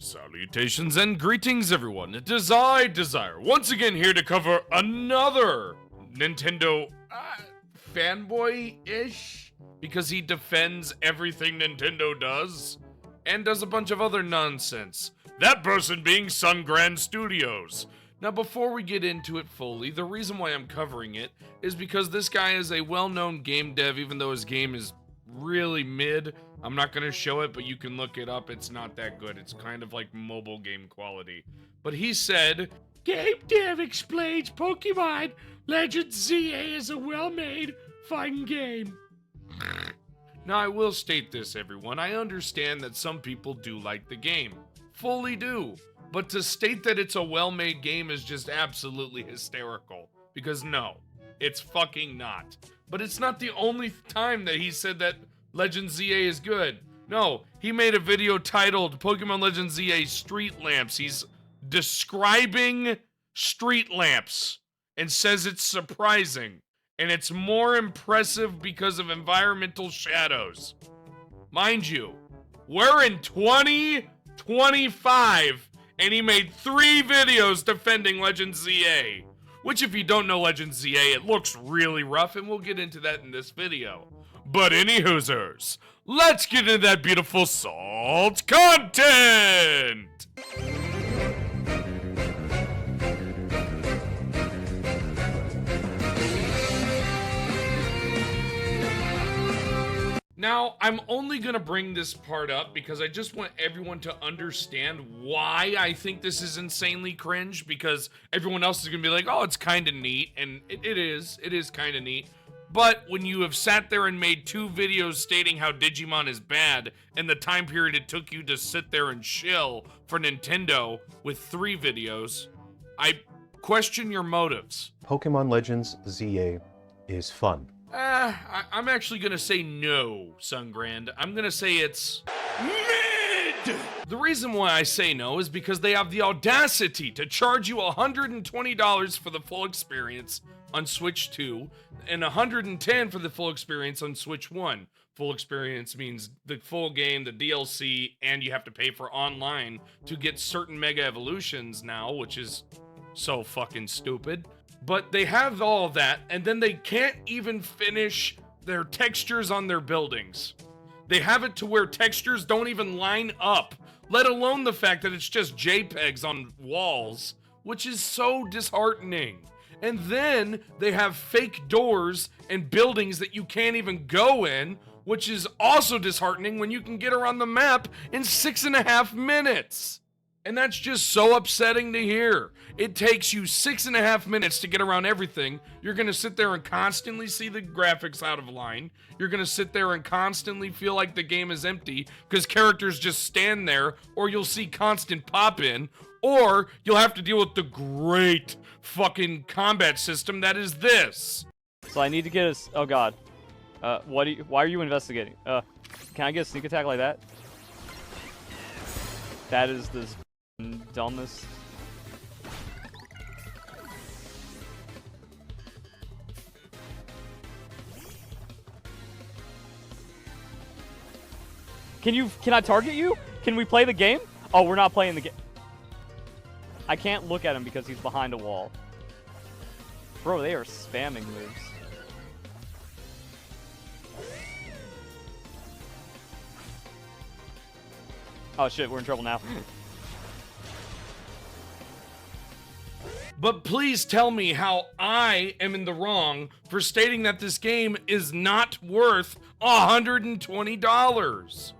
Salutations and greetings, everyone. It is I, Dezire, once again here to cover another Nintendo fanboy-ish, because he defends everything Nintendo does, and does a bunch of other nonsense. That person being SungrandStudios. Now, before we get into it fully, the reason why I'm covering it is because this guy is a well-known game dev, even though his game is really mid. I'm not going to show it, but you can look it up. It's not that good. It's kind of like mobile game quality. But he said, "Game dev explains Pokémon Legends ZA is a well-made, fun game." Now, I will state this, everyone. I understand that some people do like the game. Fully do. But to state that it's a well-made game is just absolutely hysterical. Because no, it's fucking not. But it's not the only time that he said that Legends ZA is good. No, he made a video titled Pokémon Legends ZA Street Lamps. He's describing street lamps and says it's surprising. And it's more impressive because of environmental shadows. Mind you, we're in 2025 and he made 3 videos defending Legends ZA. Which, if you don't know Legends ZA, it looks really rough, and we'll get into that in this video. But any hoosers, let's get into that beautiful salt content! Now, I'm only gonna bring this part up because I just want everyone to understand why I think this is insanely cringe, because everyone else is gonna be like, oh, it's kinda neat, and it is kinda neat. But when you have sat there and made 2 videos stating how Digimon is bad, and the time period it took you to sit there and shill for Nintendo with 3 videos, I question your motives. Pokémon Legends ZA is fun. I'm actually gonna say no, Sungrand. I'm gonna say it's mid! The reason why I say no is because they have the audacity to charge you $120 for the full experience on Switch 2, and $110 for the full experience on Switch 1. Full experience means the full game, the DLC, and you have to pay for online to get certain Mega Evolutions now, which is so fucking stupid. But they have all that, and then they can't even finish their textures on their buildings. They have it to where textures don't even line up, let alone the fact that it's just JPEGs on walls, which is so disheartening. And then they have fake doors and buildings that you can't even go in, which is also disheartening when you can get around the map in 6.5 minutes. And that's just so upsetting to hear. It takes you 6.5 minutes to get around everything. You're gonna sit there and constantly see the graphics out of line. You're gonna sit there and constantly feel like the game is empty because characters just stand there, or you'll see constant pop-in, or you'll have to deal with the great fucking combat system that is this. So I need to get us. Oh god. Why are you investigating? Can I get a sneak attack like that? That is this dumbness. Can I target you? Can we play the game? Oh, we're not playing the game. I can't look at him because he's behind a wall. Bro, they are spamming moves. Oh shit, we're in trouble now. But please tell me how I am in the wrong for stating that this game is not worth $120.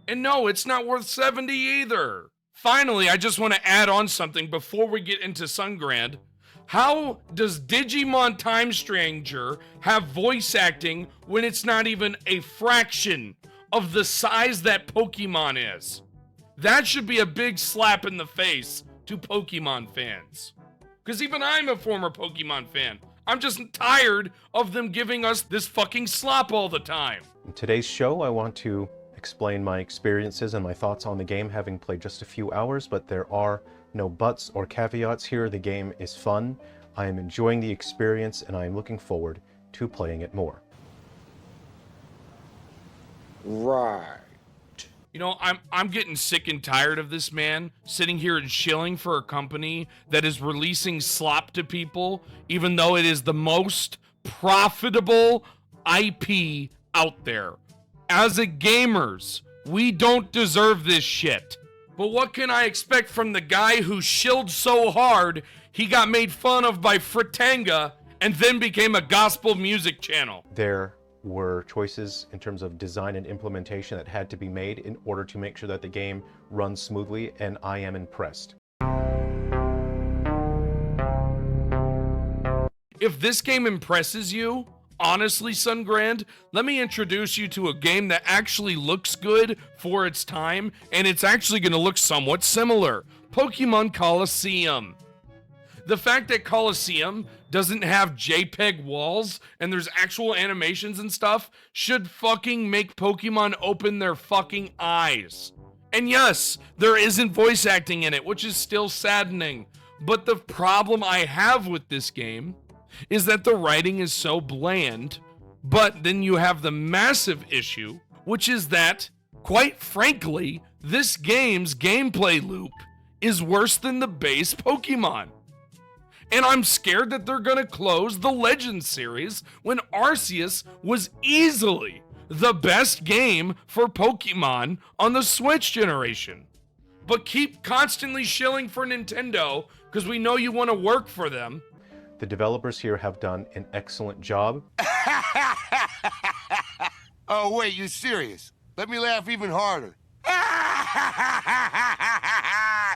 And no, it's not worth $70 either. Finally, I just want to add on something before we get into Sungrand. How does Digimon Time Stranger have voice acting when it's not even a fraction of the size that Pokemon is? That should be a big slap in the face to Pokemon fans. Because even I'm a former Pokemon fan. I'm just tired of them giving us this fucking slop all the time. In today's show, I want to explain my experiences and my thoughts on the game, having played just a few hours, but there are no buts or caveats here. The game is fun. I am enjoying the experience, and I am looking forward to playing it more. Right. You know, I'm getting sick and tired of this man sitting here and shilling for a company that is releasing slop to people, even though it is the most profitable IP out there. As a gamers, we don't deserve this shit. But what can I expect from the guy who shilled so hard he got made fun of by Fritanga and then became a gospel music channel? There were choices in terms of design and implementation that had to be made in order to make sure that the game runs smoothly, and I am impressed. If this game impresses you, honestly, Sungrand, let me introduce you to a game that actually looks good for its time, and it's actually going to look somewhat similar. Pokemon Colosseum. The fact that Colosseum doesn't have JPEG walls and there's actual animations and stuff should fucking make Pokemon open their fucking eyes. And yes, there isn't voice acting in it, which is still saddening. But the problem I have with this game is that the writing is so bland, but then you have the massive issue, which is that, quite frankly, this game's gameplay loop is worse than the base Pokemon. And I'm scared that they're gonna close the Legends series when Arceus was easily the best game for Pokemon on the Switch generation. But keep constantly shilling for Nintendo because we know you want to work for them. The developers here have done an excellent job. Oh, wait, you serious? Let me laugh even harder.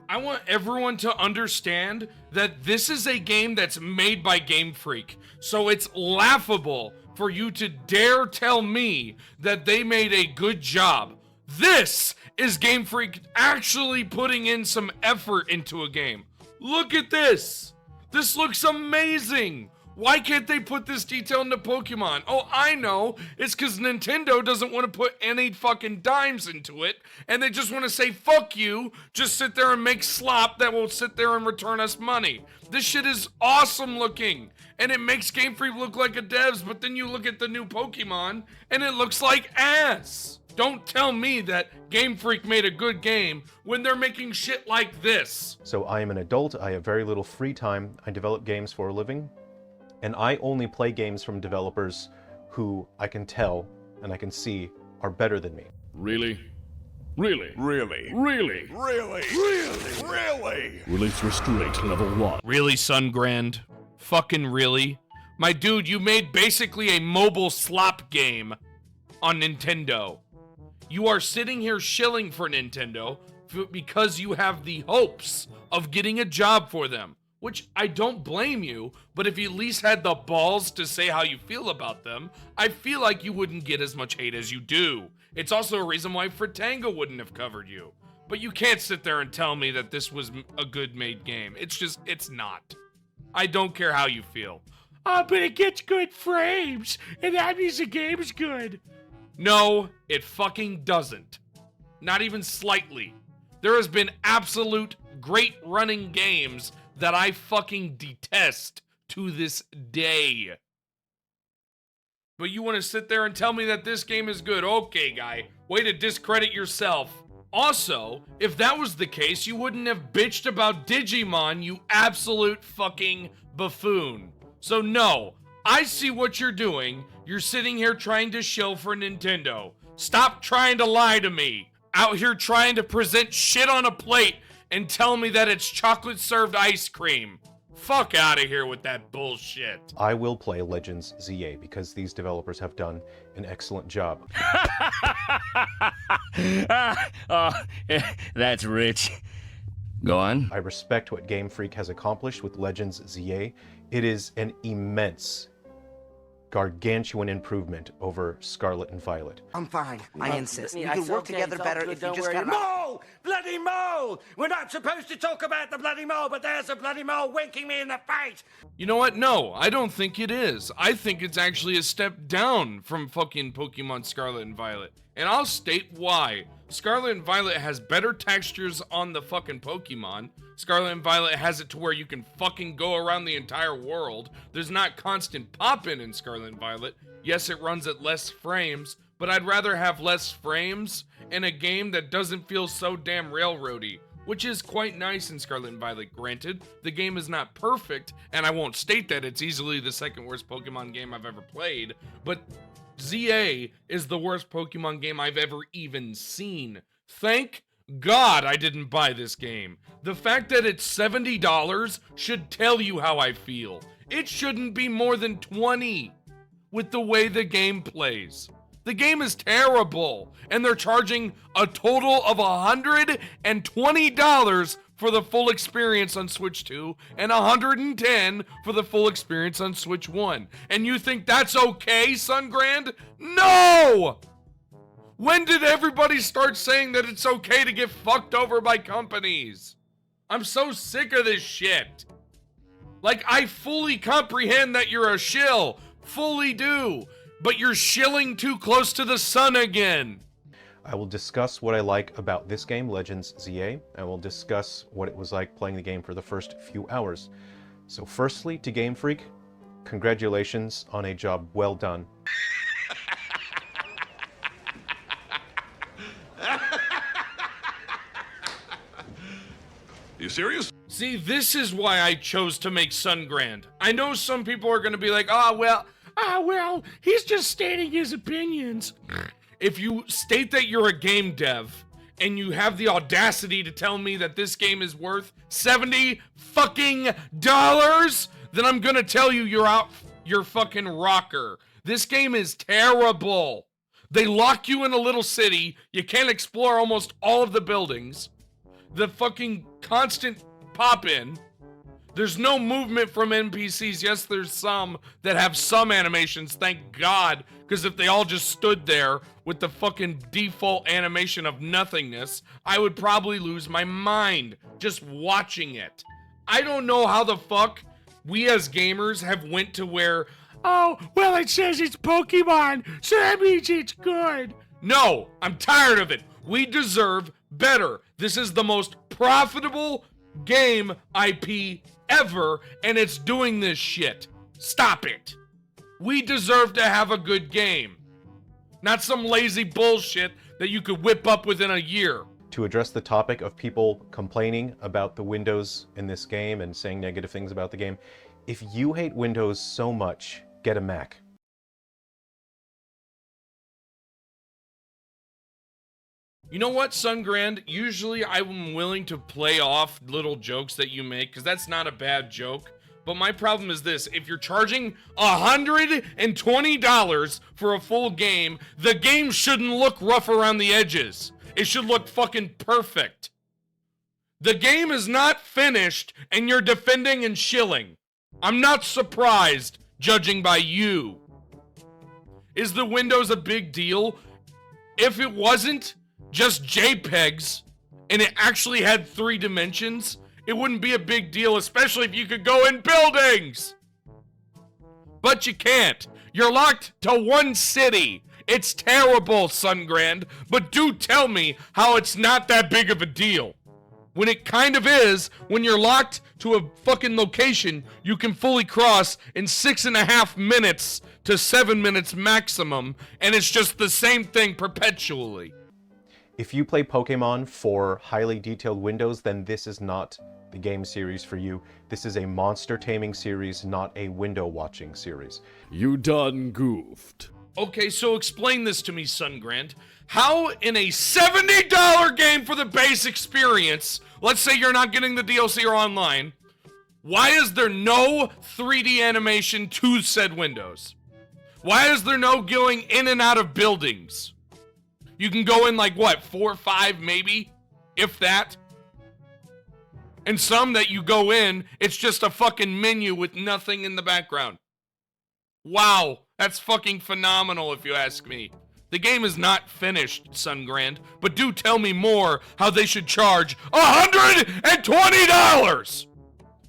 I want everyone to understand that this is a game that's made by Game Freak, so it's laughable for you to dare tell me that they made a good job. This is Game Freak actually putting in some effort into a game. Look at this. This looks amazing. Why can't they put this detail into Pokemon? Oh, I know. It's because Nintendo doesn't want to put any fucking dimes into it, and they just want to say, fuck you, just sit there and make slop that will sit there and return us money. This shit is awesome looking, and it makes Game Freak look like a devs, but then you look at the new Pokemon, and it looks like ass. Don't tell me that Game Freak made a good game when they're making shit like this. So I am an adult, I have very little free time, I develop games for a living, and I only play games from developers who I can tell and I can see are better than me. Really? Really? Really? Really? Really? Really? Really? Release Restraint Level 1. Really, Sungrand? Fucking really? My dude, you made basically a mobile slop game on Nintendo. You are sitting here shilling for Nintendo because you have the hopes of getting a job for them. Which I don't blame you, but if you at least had the balls to say how you feel about them, I feel like you wouldn't get as much hate as you do. It's also a reason why Fritanga wouldn't have covered you. But you can't sit there and tell me that this was a good made game. It's not. I don't care how you feel. Oh, but it gets good frames, and that means the game's good. No, it fucking doesn't. Not even slightly. There has been absolute great running games that I fucking detest to this day. But you want to sit there and tell me that this game is good. Okay, guy. Way to discredit yourself. Also, if that was the case, you wouldn't have bitched about Digimon, you absolute fucking buffoon. So no, I see what you're doing. You're sitting here trying to shill for Nintendo. Stop trying to lie to me. Out here trying to present shit on a plate and tell me that it's chocolate served ice cream. Fuck out of here with that bullshit. I will play Legends ZA because these developers have done an excellent job. That's rich. Go on. I respect what Game Freak has accomplished with Legends ZA. It is an immense, gargantuan improvement over Scarlet and Violet. I'm fine. I insist. We I can saw work together games, better all if good, you just don't come worry. out. Mole! Bloody mole! We're not supposed to talk about the bloody mole, but there's a bloody mole winking me in the face! You know what? No, I don't think it is. I think it's actually a step down from fucking Pokemon Scarlet and Violet. And I'll state why. Scarlet and Violet has better textures on the fucking Pokemon. Scarlet and Violet has it to where you can fucking go around the entire world. There's not constant pop-in Scarlet and Violet. Yes, it runs at less frames, but I'd rather have less frames in a game that doesn't feel so damn railroady, which is quite nice in Scarlet and Violet. Granted, the game is not perfect, and I won't state that it's easily the second worst Pokemon game I've ever played, but ZA is the worst Pokemon game I've ever even seen. Thank God I didn't buy this game. The fact that it's $70 should tell you how I feel. It shouldn't be more than $20 with the way the game plays. The game is terrible, and they're charging a total of $120 for the full experience on Switch 2 and $110 for the full experience on Switch 1. And you think that's okay, Sungrand? No! When did everybody start saying that it's okay to get fucked over by companies? I'm so sick of this shit. Like, I fully comprehend that you're a shill. Fully do. But you're shilling too close to the sun again. I will discuss what I like about this game, Legends ZA. I will discuss what it was like playing the game for the first few hours. So firstly, to Game Freak, congratulations on a job well done. You serious? See, this is why I chose to make Sungrand. I know some people are gonna be like, well, he's just stating his opinions. If you state that you're a game dev and you have the audacity to tell me that this game is worth $70 fucking dollars, then I'm gonna tell you you're out your fucking rocker. This game is terrible. They lock you in a little city. You can't explore almost all of the buildings. The fucking constant pop-in. There's no movement from NPCs. Yes, there's some that have some animations, thank God, because if they all just stood there with the fucking default animation of nothingness, I would probably lose my mind just watching it. I don't know how the fuck we as gamers have went to where, oh, well, it says it's Pokemon, so that means it's good. No, I'm tired of it. We deserve better. This is the most profitable game IP ever, and it's doing this shit. Stop it. We deserve to have a good game. Not some lazy bullshit that you could whip up within a year. To address the topic of people complaining about the Windows in this game and saying negative things about the game, if you hate Windows so much, get a Mac. You know what, Sungrand? Usually I'm willing to play off little jokes that you make, because that's not a bad joke. But my problem is this: if you're charging $120 for a full game, the game shouldn't look rough around the edges. It should look fucking perfect. The game is not finished, and you're defending and shilling. I'm not surprised, judging by you. Is the Windows a big deal? If it wasn't just JPEGs, and it actually had 3 dimensions, it wouldn't be a big deal, especially if you could go in buildings. But you can't. You're locked to one city. It's terrible, Sungrand, but do tell me how it's not that big of a deal. When it kind of is, when you're locked to a fucking location you can fully cross in 6.5 minutes to 7 minutes maximum, and it's just the same thing perpetually. If you play Pokemon for highly detailed windows, then this is not the game series for you. This is a monster taming series, not a window watching series. You done goofed. Okay, so explain this to me, Sungrand. How in a $70 game for the base experience, let's say you're not getting the DLC or online, why is there no 3D animation to said windows? Why is there no going in and out of buildings? You can go in like, what, 4 or 5 maybe? If that. And some that you go in, it's just a fucking menu with nothing in the background. Wow, that's fucking phenomenal if you ask me. The game is not finished, Sungrand, but do tell me more how they should charge $120!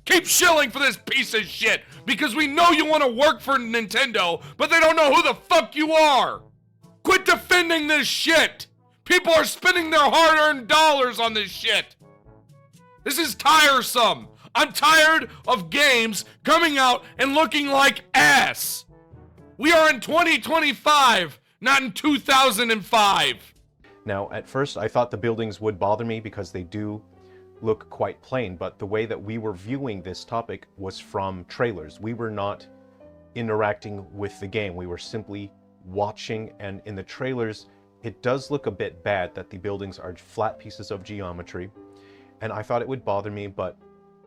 Keep shilling for this piece of shit, because we know you want to work for Nintendo, but they don't know who the fuck you are! Quit defending this shit! People are spending their hard-earned dollars on this shit! This is tiresome! I'm tired of games coming out and looking like ass! We are in 2025, not in 2005! Now, at first, I thought the buildings would bother me because they do look quite plain, but the way that we were viewing this topic was from trailers. We were not interacting with the game. We were simply watching, and in the trailers, it does look a bit bad that the buildings are flat pieces of geometry, and I thought it would bother me, but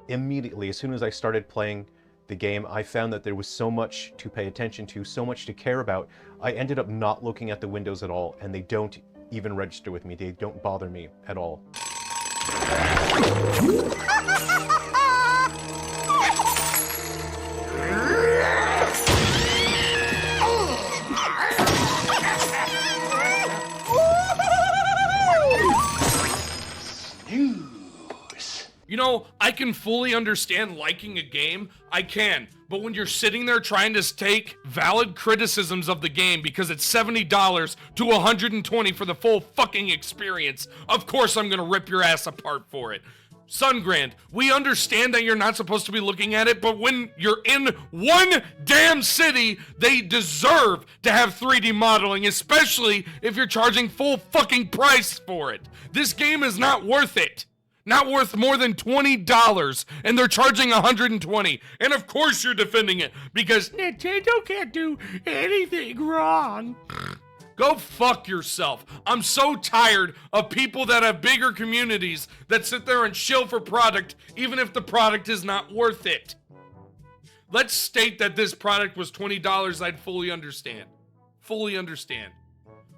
immediately, as soon as I started playing the game, I found that there was so much to pay attention to, so much to care about. I ended up not looking at the windows at all, and they don't even register with me. They don't bother me at all. You know, I can fully understand liking a game, I can, but when you're sitting there trying to take valid criticisms of the game because it's $70 to $120 for the full fucking experience, of course I'm gonna rip your ass apart for it. Sungrand, we understand that you're not supposed to be looking at it, but when you're in one damn city, they deserve to have 3D modeling, especially if you're charging full fucking price for it. This game is not worth it. Not worth more than $20, and they're charging $120. And of course you're defending it, because Nintendo can't do anything wrong. Go fuck yourself. I'm so tired of people that have bigger communities that sit there and shill for product, even if the product is not worth it. Let's state that this product was $20, I'd fully understand. Fully understand.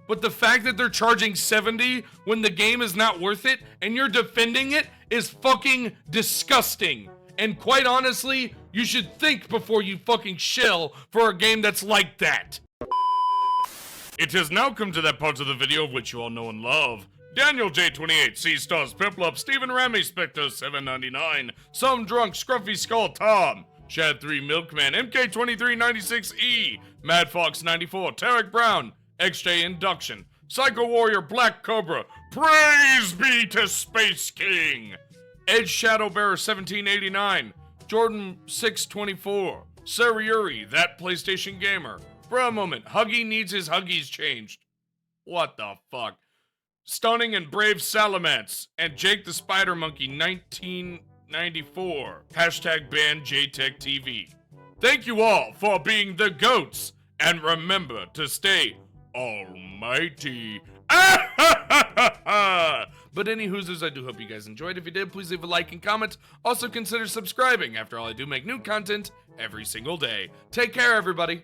But the fact that they're charging $70 when the game is not worth it and you're defending it is fucking disgusting. And quite honestly, you should think before you fucking shill for a game that's like that. It has now come to that part of the video of which you all know and love. Daniel J28, C Stars, Piplup, Stephen Remy, Spectre 799, Some Drunk, Scruffy Skull Tom, Shad 3 Milkman, MK2396E, Mad Fox 94, Tarek Brown, XJ Induction, Psycho Warrior Black Cobra, Praise be to Space King, Edge Shadow Bearer 1789, Jordan 624, Sariuri, That PlayStation Gamer. For a moment, Huggy needs his Huggies changed. What the fuck? Stunning and Brave Salamance, and Jake the Spider Monkey 1994. Hashtag ban JTech TV. Thank you all for being the GOATs, and remember to stay almighty. But any hoosers, I do hope you guys enjoyed. If you did, please leave a like and comment. Also consider subscribing. After all, I do make new content every single day. Take care, everybody.